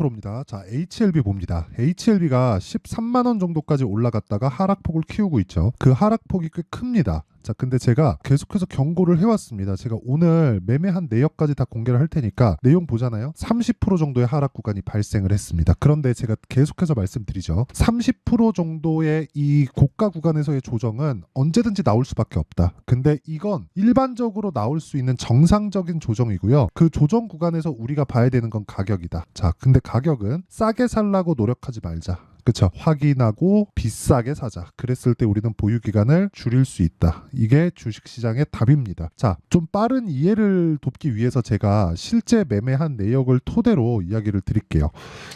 프로입니다. 자, HLB 봅니다. HLB가 13만 원 정도까지 올라갔다가 하락폭을 키우고 있죠. 그 하락폭이 꽤 큽니다. 자, 근데 제가 계속해서 경고를 해왔습니다. 제가 오늘 매매한 내역까지 다 공개를 할 테니까 내용 보잖아요. 30% 정도의 하락 구간이 발생을 했습니다. 그런데 제가 계속해서 말씀드리죠. 30% 정도의 이 고가 구간에서의 조정은 언제든지 나올 수밖에 없다. 근데 이건 일반적으로 나올 수 있는 정상적인 조정이고요. 그 조정 구간에서 우리가 봐야 되는 건 가격이다. 자, 근데 가격은 싸게 살라고 노력하지 말자. 그쵸? 확인하고 비싸게 사자. 그랬을 때 우리는 보유기간을 줄일 수 있다. 이게 주식시장의 답입니다. 자, 좀 빠른 이해를 돕기 위해서 제가 실제 매매한 내역을 토대로 이야기를 드릴게요.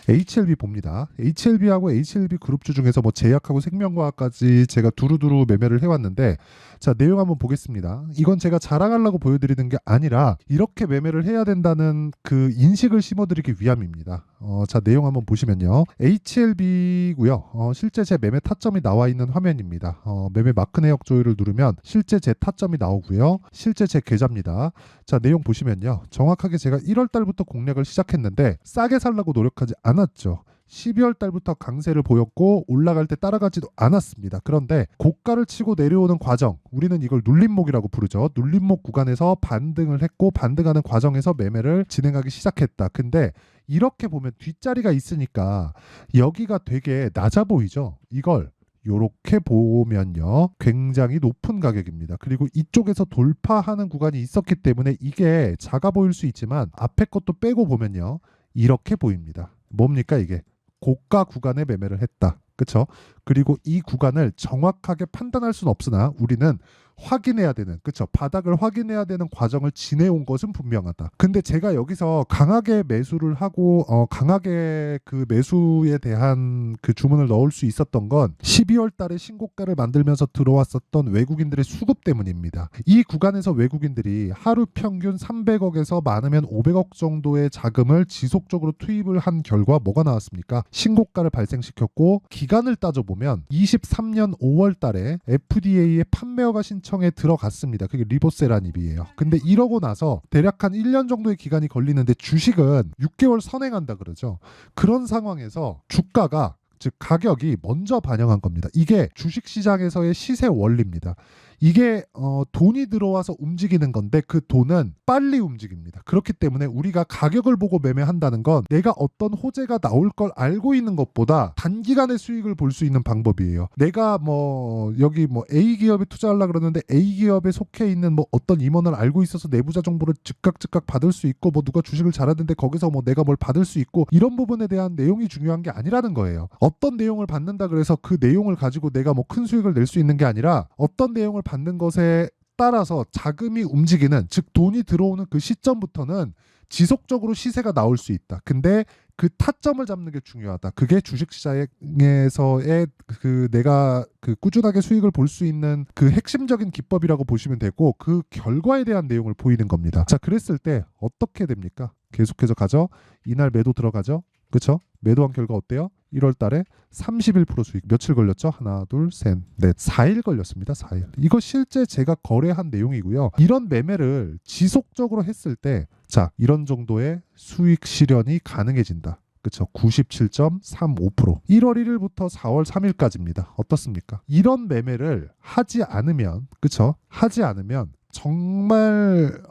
HLB 봅니다. HLB하고 HLB 그룹주 중에서 뭐 제약하고 생명과학까지 제가 두루두루 매매를 해왔는데, 자, 내용 한번 보겠습니다. 이건 제가 자랑하려고 보여드리는 게 아니라 이렇게 매매를 해야 된다는 그 인식을 심어드리기 위함입니다. 자, 내용 한번 보시면요. HLB고요. 실제 제 매매 타점이 나와 있는 화면입니다. 매매 마크 내역 조회를 누르면 실제 제 타점이 나오고요. 실제 제 계좌입니다. 자, 내용 보시면요. 정확하게 제가 1월 달부터 공략을 시작했는데 싸게 살라고 노력하지 않았죠. 12월 달부터 강세를 보였고 올라갈 때 따라가지도 않았습니다. 그런데 고가를 치고 내려오는 과정, 우리는 이걸 눌림목이라고 부르죠. 눌림목 구간에서 반등을 했고 반등하는 과정에서 매매를 진행하기 시작했다. 근데 이렇게 보면 뒷자리가 있으니까 여기가 되게 낮아 보이죠. 이걸 요렇게 보면요, 굉장히 높은 가격입니다. 그리고 이쪽에서 돌파하는 구간이 있었기 때문에 이게 작아 보일 수 있지만 앞에 것도 빼고 보면요, 이렇게 보입니다. 뭡니까 이게? 고가 구간에 매매를 했다. 그쵸? 그리고 이 구간을 정확하게 판단할 수는 없으나 우리는 확인해야 되는, 그쵸? 바닥을 확인해야 되는 과정을 지내온 것은 분명하다. 근데 제가 여기서 강하게 매수를 하고 강하게 그 매수에 대한 그 주문을 넣을 수 있었던 건 12월 달에 신고가를 만들면서 들어왔었던 외국인들의 수급 때문입니다. 이 구간에서 외국인들이 하루 평균 300억에서 많으면 500억 정도의 자금을 지속적으로 투입을 한 결과 뭐가 나왔습니까? 신고가를 발생시켰고, 기간을 따져보면 23년 5월 달에 FDA의 판매허가 신청에 들어갔습니다. 그게 리보세라닙이에요. 근데 이러고 나서 대략 한 1년 정도의 기간이 걸리는데 주식은 6개월 선행한다 그러죠. 그런 상황에서 주가가, 즉 가격이 먼저 반영한 겁니다. 이게 주식시장에서의 시세 원리입니다. 이게 돈이 들어와서 움직이는 건데 그 돈은 빨리 움직입니다. 그렇기 때문에 우리가 가격을 보고 매매한다는 건 내가 어떤 호재가 나올 걸 알고 있는 것보다 단기간의 수익을 볼 수 있는 방법이에요. 내가 뭐 여기 뭐 A 기업에 투자하려고 그러는데 A 기업에 속해 있는 뭐 어떤 임원을 알고 있어서 내부자 정보를 즉각 받을 수 있고, 뭐 누가 주식을 잘하는데 거기서 뭐 내가 뭘 받을 수 있고, 이런 부분에 대한 내용이 중요한 게 아니라는 거예요. 어떤 내용을 받는다 그래서 그 내용을 가지고 내가 뭐 큰 수익을 낼 수 있는 게 아니라 어떤 내용을 받는 것에 따라서 자금이 움직이는, 즉 돈이 들어오는 그 시점부터는 지속적으로 시세가 나올 수 있다. 근데 그 타점을 잡는 게 중요하다. 그게 주식시장에서의 그 내가 그 꾸준하게 수익을 볼 수 있는 그 핵심적인 기법이라고 보시면 되고, 그 결과에 대한 내용을 보이는 겁니다. 자, 그랬을 때 어떻게 됩니까? 계속해서 가죠. 이날 매도 들어가죠. 그렇죠? 매도한 결과 어때요? 1월 달에 31% 수익. 며칠 걸렸죠? 하나, 둘, 셋, 넷. 4일 걸렸습니다. 4일. 이거 실제 제가 거래한 내용이고요. 이런 매매를 지속적으로 했을 때, 자, 이런 정도의 수익 실현이 가능해진다. 그쵸? 97.35%. 1월 1일부터 4월 3일까지입니다. 어떻습니까? 이런 매매를 하지 않으면, 그쵸? 하지 않으면 정말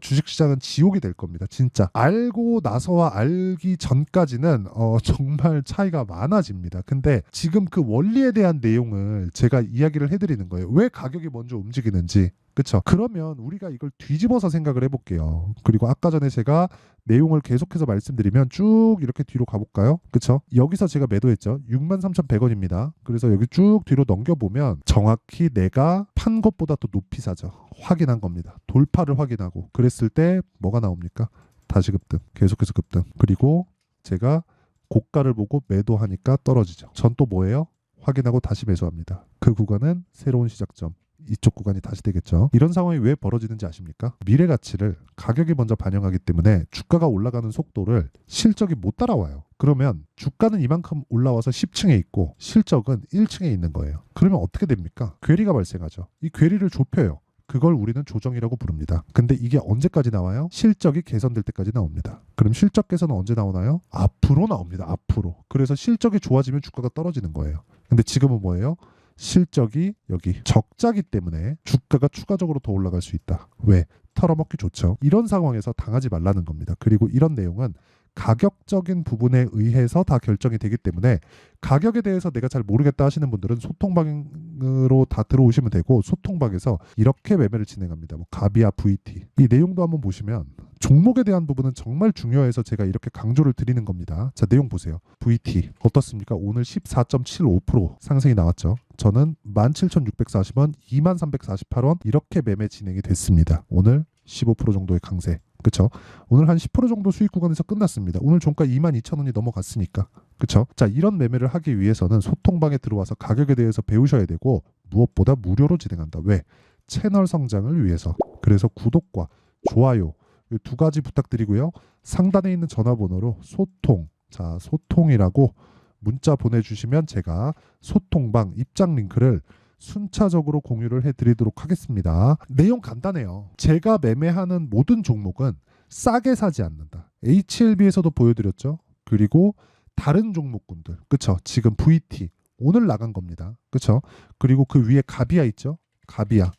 주식시장은 지옥이 될 겁니다. 진짜 알고 나서와 알기 전까지는 정말 차이가 많아집니다. 근데 지금 그 원리에 대한 내용을 제가 이야기를 해드리는 거예요. 왜 가격이 먼저 움직이는지. 그쵸? 그러면 우리가 이걸 뒤집어서 생각을 해볼게요. 그리고 아까 전에 제가 내용을 계속해서 말씀드리면 쭉 이렇게 뒤로 가볼까요? 그쵸? 여기서 제가 매도했죠. 63,100원입니다. 그래서 여기 쭉 뒤로 넘겨보면 정확히 내가 판 것보다 더 높이 사죠. 확인한 겁니다. 돌파를 확인하고. 그랬을 때 뭐가 나옵니까? 다시 급등. 계속해서 급등. 그리고 제가 고가를 보고 매도하니까 떨어지죠. 전 또 뭐예요? 확인하고 다시 매수합니다. 그 구간은 새로운 시작점. 이쪽 구간이 다시 되겠죠. 이런 상황이 왜 벌어지는지 아십니까? 미래 가치를 가격이 먼저 반영하기 때문에 주가가 올라가는 속도를 실적이 못 따라와요. 그러면 주가는 이만큼 올라와서 10층에 있고 실적은 1층에 있는 거예요. 그러면 어떻게 됩니까? 괴리가 발생하죠. 이 괴리를 좁혀요. 그걸 우리는 조정이라고 부릅니다. 근데 이게 언제까지 나와요? 실적이 개선될 때까지 나옵니다. 그럼 실적 개선은 언제 나오나요? 앞으로 나옵니다. 앞으로. 그래서 실적이 좋아지면 주가가 떨어지는 거예요. 근데 지금은 뭐예요? 실적이 여기 적자기 때문에 주가가 추가적으로 더 올라갈 수 있다. 왜? 털어먹기 좋죠. 이런 상황에서 당하지 말라는 겁니다. 그리고 이런 내용은 가격적인 부분에 의해서 다 결정이 되기 때문에 가격에 대해서 내가 잘 모르겠다 하시는 분들은 소통방으로 다 들어오시면 되고, 소통방에서 이렇게 매매를 진행합니다. 뭐 가비아 VT 이 내용도 한번 보시면 종목에 대한 부분은 정말 중요해서 제가 이렇게 강조를 드리는 겁니다. 자, 내용 보세요. VT 어떻습니까? 오늘 14.75% 상승이 나왔죠. 저는 17,640원, 2,348원 이렇게 매매 진행이 됐습니다. 오늘 15% 정도의 강세. 그쵸? 오늘 한 10% 정도 수익 구간에서 끝났습니다. 오늘 종가 22,000원이 넘어갔으니까. 그쵸? 자, 이런 매매를 하기 위해서는 소통방에 들어와서 가격에 대해서 배우셔야 되고, 무엇보다 무료로 진행한다. 왜? 채널 성장을 위해서. 그래서 구독과 좋아요 이 두 가지 부탁드리고요. 상단에 있는 전화번호로 소통, 자, 소통이라고 문자 보내주시면 제가 소통방 입장 링크를 순차적으로 공유를 해드리도록 하겠습니다. 내용 간단해요. 제가 매매하는 모든 종목은 싸게 사지 않는다. HLB에서도 보여드렸죠. 그리고 다른 종목군들, 그쵸? 지금 VT 오늘 나간 겁니다. 그쵸? 그리고 그 위에 가비아 있죠? 가비아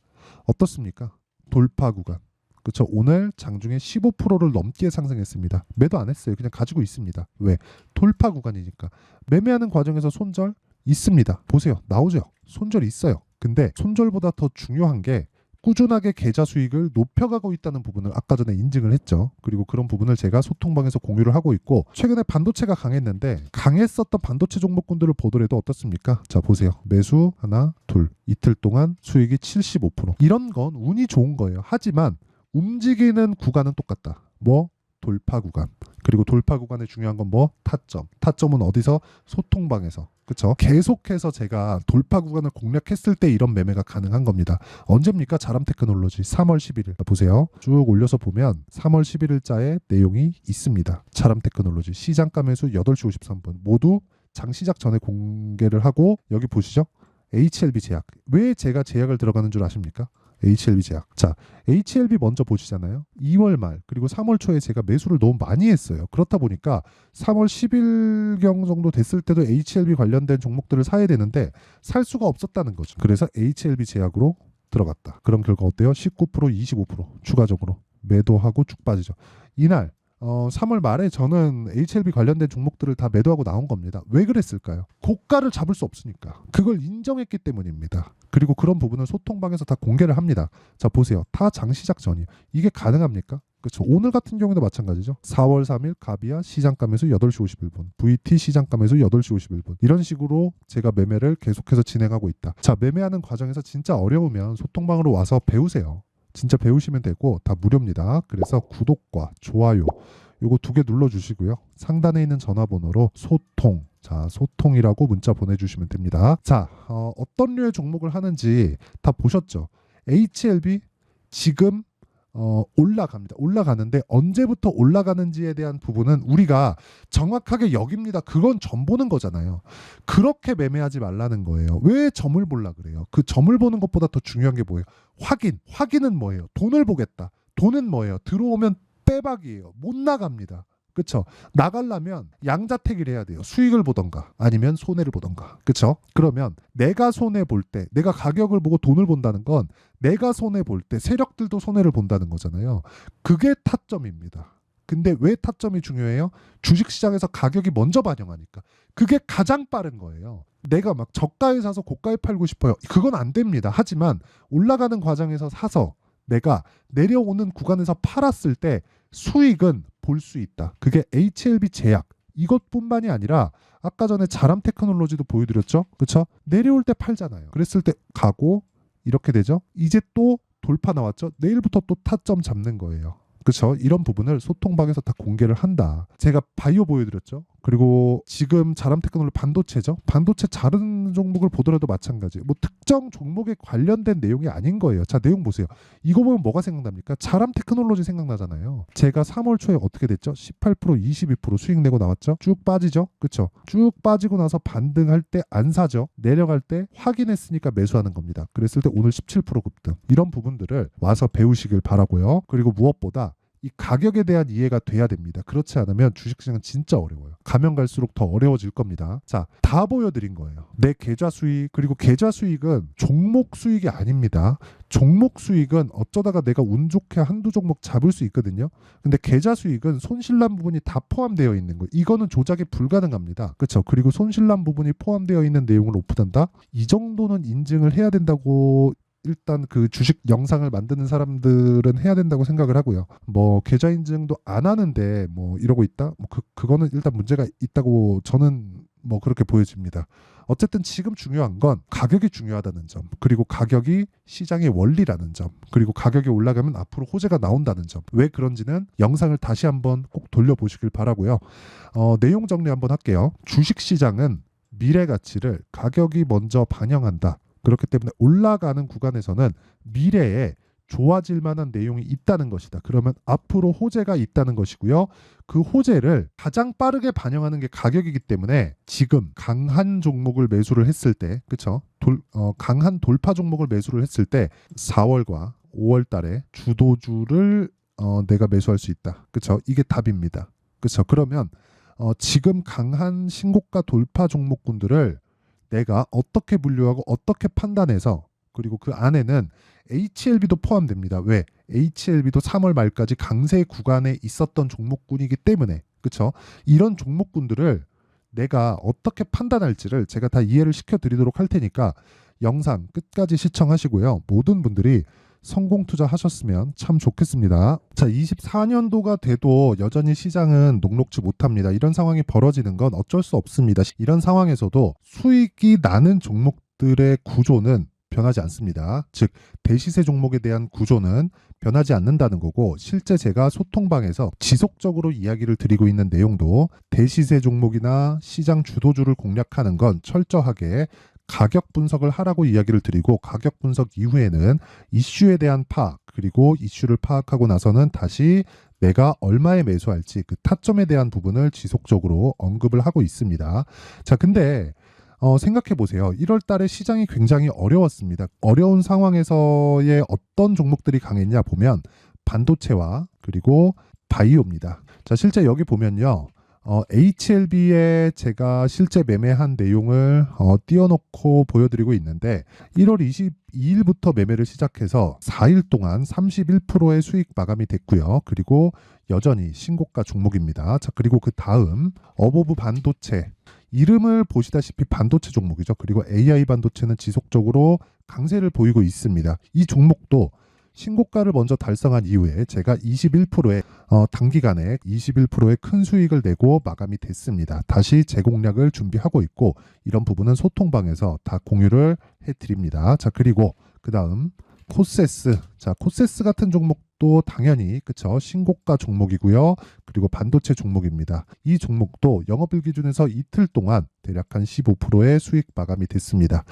어떻습니까? 돌파 구간. 그쵸? 오늘 장중에 15%를 넘게 상승했습니다. 매도 안 했어요. 그냥 가지고 있습니다. 왜? 돌파 구간이니까. 매매하는 과정에서 손절 있습니다. 보세요. 나오죠. 손절이 있어요. 근데 손절보다 더 중요한 게 꾸준하게 계좌 수익을 높여가고 있다는 부분을 아까 전에 인증을 했죠. 그리고 그런 부분을 제가 소통방에서 공유를 하고 있고, 최근에 반도체가 강했는데 강했었던 반도체 종목군들을 보더라도 어떻습니까? 자, 보세요. 매수 하나, 둘. 이틀 동안 수익이 75%. 이런 건 운이 좋은 거예요. 하지만 움직이는 구간은 똑같다. 뭐? 돌파 구간. 그리고 돌파 구간에 중요한 건 뭐? 타점. 타점은 어디서? 소통방에서. 그쵸? 계속해서 제가 돌파 구간을 공략했을 때 이런 매매가 가능한 겁니다. 언제입니까? 자람테크놀로지 3월 11일. 보세요. 쭉 올려서 보면 3월 11일자에 내용이 있습니다. 자람테크놀로지 시장가 매수 8시 53분. 모두 장시작 전에 공개를 하고, 여기 보시죠. HLB 제약. 왜 제가 제약을 들어가는 줄 아십니까? HLB 제약. 자, HLB 먼저 보시잖아요. 2월 말 그리고 3월 초에 제가 매수를 너무 많이 했어요. 그렇다 보니까 3월 10일경 정도 됐을 때도 HLB 관련된 종목들을 사야 되는데 살 수가 없었다는 거죠. 그래서 HLB 제약으로 들어갔다. 그런 결과 어때요? 19%, 25% 추가적으로 매도하고 쭉 빠지죠. 이날 3월 말에 저는 HLB 관련된 종목들을 다 매도하고 나온 겁니다. 왜 그랬을까요? 고가를 잡을 수 없으니까. 그걸 인정했기 때문입니다. 그리고 그런 부분은 소통방에서 다 공개를 합니다. 자, 보세요. 타 장시작 전이요. 이게 가능합니까? 그렇죠. 오늘 같은 경우도 마찬가지죠. 4월 3일 가비아 시장가 매수 8시 51분, VT 시장가 매수 8시 51분. 이런 식으로 제가 매매를 계속해서 진행하고 있다. 자, 매매하는 과정에서 진짜 어려우면 소통방으로 와서 배우세요. 진짜 배우시면 되고 다 무료입니다. 그래서 구독과 좋아요 요거 2개 눌러주시고요. 상단에 있는 전화번호로 소통, 자, 소통이라고 문자 보내주시면 됩니다. 자, 어떤 류의 종목을 하는지 다 보셨죠? HLB 지금 올라갑니다. 올라가는데 언제부터 올라가는지에 대한 부분은 우리가 정확하게 여깁니다. 그건 점 보는 거잖아요. 그렇게 매매하지 말라는 거예요. 왜 점을 보려 그래요? 그 점을 보는 것보다 더 중요한 게 뭐예요? 확인. 확인은 뭐예요? 돈을 보겠다. 돈은 뭐예요? 들어오면 빼박이에요. 못 나갑니다. 그쵸? 나가려면 양자택일 해야 돼요. 수익을 보던가 아니면 손해를 보던가. 그쵸? 그러면 내가 손해 볼 때, 내가 가격을 보고 돈을 본다는 건 내가 손해 볼 때 세력들도 손해를 본다는 거잖아요. 그게 타점입니다. 근데 왜 타점이 중요해요? 주식시장에서 가격이 먼저 반영하니까. 그게 가장 빠른 거예요. 내가 막 저가에 사서 고가에 팔고 싶어요. 그건 안 됩니다. 하지만 올라가는 과정에서 사서 내가 내려오는 구간에서 팔았을 때 수익은 볼 수 있다. 그게 HLB 제약 이것뿐만이 아니라 아까 전에 자람테크놀로지도 보여드렸죠. 그렇죠? 내려올 때 팔잖아요. 그랬을 때 가고 이렇게 되죠. 이제 또 돌파 나왔죠. 내일부터 또 타점 잡는 거예요. 그렇죠? 이런 부분을 소통방에서 다 공개를 한다. 제가 바이오 보여드렸죠. 그리고 지금 자람 테크놀로지 반도체죠. 반도체 다른 종목을 보더라도 마찬가지. 뭐 특정 종목에 관련된 내용이 아닌 거예요. 자, 내용 보세요. 이거 보면 뭐가 생각납니까? 자람 테크놀로지 생각나잖아요. 제가 3월 초에 어떻게 됐죠? 18%, 22% 수익 내고 나왔죠? 쭉 빠지죠? 그쵸? 쭉 빠지고 나서 반등할 때 안 사죠? 내려갈 때 확인했으니까 매수하는 겁니다. 그랬을 때 오늘 17% 급등. 이런 부분들을 와서 배우시길 바라고요. 그리고 무엇보다 이 가격에 대한 이해가 돼야 됩니다. 그렇지 않으면 주식시장은 진짜 어려워요. 가면 갈수록 더 어려워질 겁니다. 자, 다 보여드린 거예요. 내 계좌 수익, 그리고 계좌 수익은 종목 수익이 아닙니다. 종목 수익은 어쩌다가 내가 운 좋게 한두 종목 잡을 수 있거든요. 근데 계좌 수익은 손실난 부분이 다 포함되어 있는 거예요. 이거는 조작이 불가능합니다. 그렇죠? 그리고 손실난 부분이 포함되어 있는 내용을 오픈한다? 이 정도는 인증을 해야 된다고 일단 그 주식 영상을 만드는 사람들은 해야 된다고 생각을 하고요. 뭐 계좌 인증도 안 하는데 뭐 이러고 있다? 뭐 그거는 일단 문제가 있다고 저는 뭐 그렇게 보여집니다. 어쨌든 지금 중요한 건 가격이 중요하다는 점, 그리고 가격이 시장의 원리라는 점, 그리고 가격이 올라가면 앞으로 호재가 나온다는 점. 왜 그런지는 영상을 다시 한번 꼭 돌려보시길 바라고요. 내용 정리 한번 할게요. 주식시장은 미래 가치를 가격이 먼저 반영한다. 그렇기 때문에 올라가는 구간에서는 미래에 좋아질 만한 내용이 있다는 것이다. 그러면 앞으로 호재가 있다는 것이고요. 그 호재를 가장 빠르게 반영하는 게 가격이기 때문에 지금 강한 종목을 매수를 했을 때, 그쵸? 강한 돌파 종목을 매수를 했을 때 4월과 5월 달에 주도주를 내가 매수할 수 있다. 그쵸? 이게 답입니다. 그쵸? 그러면 지금 강한 신고가 돌파 종목군들을 내가 어떻게 분류하고 어떻게 판단해서, 그리고 그 안에는 HLB도 포함됩니다. 왜? HLB도 3월 말까지 강세 구간에 있었던 종목군이기 때문에, 그쵸? 이런 종목군들을 내가 어떻게 판단할지를 제가 다 이해를 시켜드리도록 할 테니까 영상 끝까지 시청하시고요. 모든 분들이 성공 투자하셨으면 참 좋겠습니다. 자, 24년도가 돼도 여전히 시장은 녹록지 못합니다. 이런 상황이 벌어지는 건 어쩔 수 없습니다. 이런 상황에서도 수익이 나는 종목들의 구조는 변하지 않습니다. 즉, 대시세 종목에 대한 구조는 변하지 않는다는 거고, 실제 제가 소통방에서 지속적으로 이야기를 드리고 있는 내용도 대시세 종목이나 시장 주도주를 공략하는 건 철저하게 가격 분석을 하라고 이야기를 드리고, 가격 분석 이후에는 이슈에 대한 파악, 그리고 이슈를 파악하고 나서는 다시 내가 얼마에 매수할지 그 타점에 대한 부분을 지속적으로 언급을 하고 있습니다. 자, 근데 생각해 보세요. 1월 달에 시장이 굉장히 어려웠습니다. 어려운 상황에서의 어떤 종목들이 강했냐 보면 반도체와 그리고 바이오입니다. 자, 실제 여기 보면요. HLB에 제가 실제 매매한 내용을 띄워놓고 보여드리고 있는데, 1월 22일부터 매매를 시작해서 4일 동안 31%의 수익 마감이 됐고요. 그리고 여전히 신고가 종목입니다. 자, 그리고 그 다음 어보브 반도체, 이름을 보시다시피 반도체 종목이죠. 그리고 AI 반도체는 지속적으로 강세를 보이고 있습니다. 이 종목도 신고가를 먼저 달성한 이후에 제가 21%의 단기간에 21%의 큰 수익을 내고 마감이 됐습니다. 다시 재공략을 준비하고 있고, 이런 부분은 소통방에서 다 공유를 해드립니다. 자, 그리고 그 다음 코세스. 자, 코세스 같은 종목도 당연히 그쵸, 신고가 종목이고요. 그리고 반도체 종목입니다. 이 종목도 영업일 기준에서 이틀 동안 대략 한 15%의 수익 마감이 됐습니다.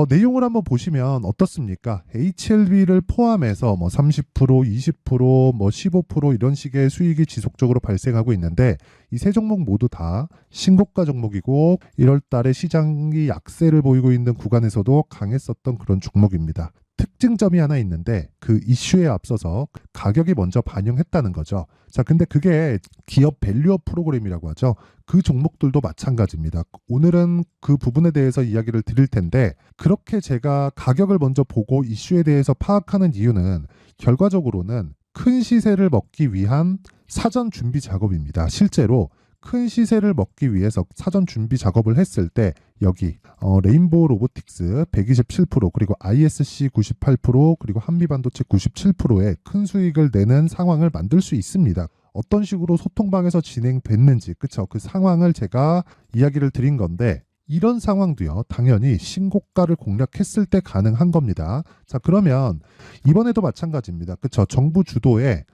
내용을 한번 보시면 어떻습니까? HLB를 포함해서 뭐 30%, 20%, 뭐 15% 이런 식의 수익이 지속적으로 발생하고 있는데, 이 세 종목 모두 다 신고가 종목이고 1월 달에 시장이 약세를 보이고 있는 구간에서도 강했었던 그런 종목입니다. 특징점이 하나 있는데, 그 이슈에 앞서서 가격이 먼저 반영했다는 거죠. 자, 근데 그게 기업 밸류업 프로그램이라고 하죠. 그 종목들도 마찬가지입니다. 오늘은 그 부분에 대해서 이야기를 드릴 텐데, 그렇게 제가 가격을 먼저 보고 이슈에 대해서 파악하는 이유는 결과적으로는 큰 시세를 먹기 위한 사전 준비 작업입니다. 실제로 큰 시세를 먹기 위해서 사전 준비 작업을 했을 때 여기 레인보우 로보틱스 127%, 그리고 ISC 98%, 그리고 한미반도체 97%의 큰 수익을 내는 상황을 만들 수 있습니다. 어떤 식으로 소통방에서 진행됐는지, 그쵸? 그 상황을 제가 이야기를 드린 건데, 이런 상황도요, 당연히 신고가를 공략했을 때 가능한 겁니다. 자, 그러면 이번에도 마찬가지입니다. 그쵸? 정부 주도의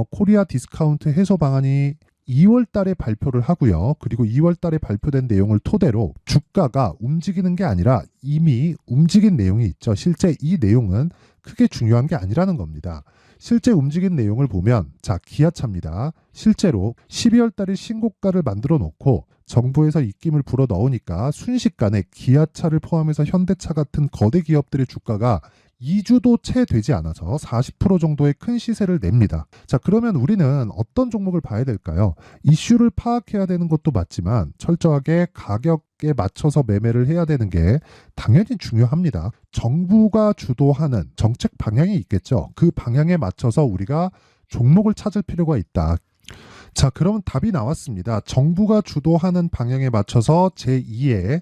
코리아 디스카운트 해소 방안이 2월 달에 발표를 하고요. 그리고 2월 달에 발표된 내용을 토대로 주가가 움직이는 게 아니라 이미 움직인 내용이 있죠. 실제 이 내용은 크게 중요한 게 아니라는 겁니다. 실제 움직인 내용을 보면 자, 기아차입니다. 실제로 12월 달에 신고가를 만들어 놓고 정부에서 입김을 불어 넣으니까 순식간에 기아차를 포함해서 현대차 같은 거대 기업들의 주가가 2주도 채 되지 않아서 40% 정도의 큰 시세를 냅니다. 자, 그러면 우리는 어떤 종목을 봐야 될까요? 이슈를 파악해야 되는 것도 맞지만 철저하게 가격에 맞춰서 매매를 해야 되는 게 당연히 중요합니다. 정부가 주도하는 정책 방향이 있겠죠. 그 방향에 맞춰서 우리가 종목을 찾을 필요가 있다. 자, 그러면 답이 나왔습니다. 정부가 주도하는 방향에 맞춰서 제2의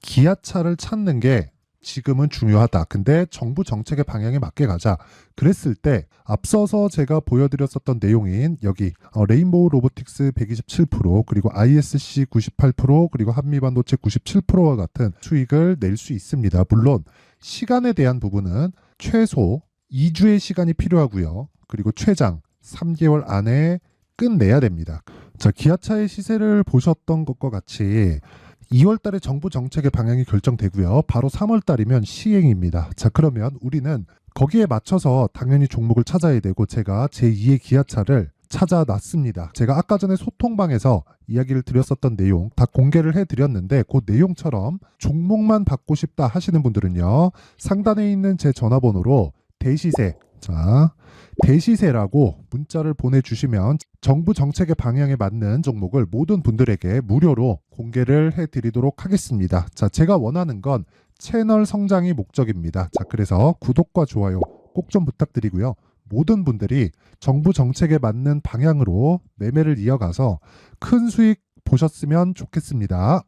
기아차를 찾는 게 지금은 중요하다. 근데 정부 정책의 방향에 맞게 가자. 그랬을 때 앞서서 제가 보여드렸었던 내용인 여기 레인보우 로보틱스 127% 그리고 ISC 98% 그리고 한미반도체 97%와 같은 수익을 낼 수 있습니다. 물론 시간에 대한 부분은 최소 2주의 시간이 필요하고요. 그리고 최장 3개월 안에 끝내야 됩니다. 자, 기아차의 시세를 보셨던 것과 같이 2월 달에 정부 정책의 방향이 결정되고요. 바로 3월 달이면 시행입니다. 자, 그러면 우리는 거기에 맞춰서 당연히 종목을 찾아야 되고 제가 제2의 기아차를 찾아놨습니다. 제가 아까 전에 소통방에서 이야기를 드렸었던 내용 다 공개를 해드렸는데 그 내용처럼 종목만 받고 싶다 하시는 분들은요. 상단에 있는 제 전화번호로 대시세, 자, 대시세라고 문자를 보내주시면 정부 정책의 방향에 맞는 종목을 모든 분들에게 무료로 공개를 해드리도록 하겠습니다. 자, 제가 원하는 건 채널 성장이 목적입니다. 자, 그래서 구독과 좋아요 꼭 좀 부탁드리고요. 모든 분들이 정부 정책에 맞는 방향으로 매매를 이어가서 큰 수익 보셨으면 좋겠습니다.